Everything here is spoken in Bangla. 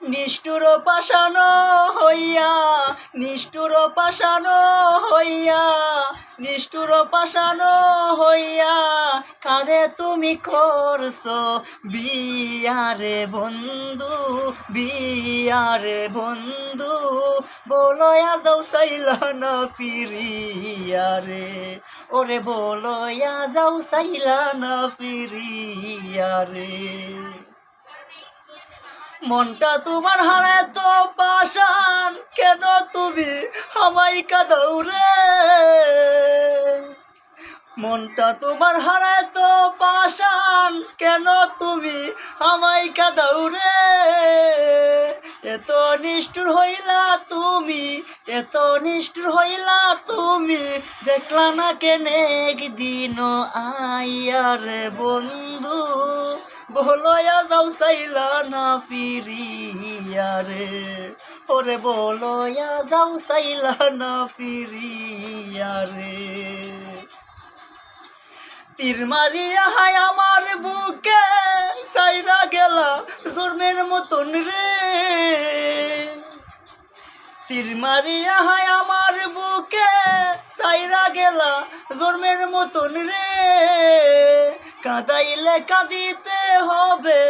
নিষ্ঠুর পাষাণ হইয়া, নিষ্ঠুর পাষাণ হইয়া, নিষ্ঠুর পাষাণ হইয়া কারে তুমি করছো বিয়ারে বন্ধু, বিয়ারে বন্ধু, বলয়া যাও চাইলা না ফিরিয়ারে, ওরে বলয়া যাও চাইলা না ফিরিয়ারে। মনটা তোমার হারায় তো পাষাণ, কেন তুমি আমায় কাঁদাও রে? মনটা তোমার হারায় তো পাষাণ, কেন তুমি আমায় কাঁদাও রে? এত নিষ্ঠুর হইলা তুমি, এত নিষ্ঠুর হইলা তুমি, দেখলা না কেনে একদিন আইয়ার বন্ধু, বলয়া যাও চাইলা না ফিরিয়ারে, ওরে বলয়া যাও চাইলা না ফিরিয়ারে। তীর মারিয়া হায় আমার বুকে সাইরা গেলা জন্মের মতন রে, তীর মারিয়া হায় আমার বুকে সাইরা গেলা জন্মের মতন রে, কাঁদাইলে কাঁদিতে হবে।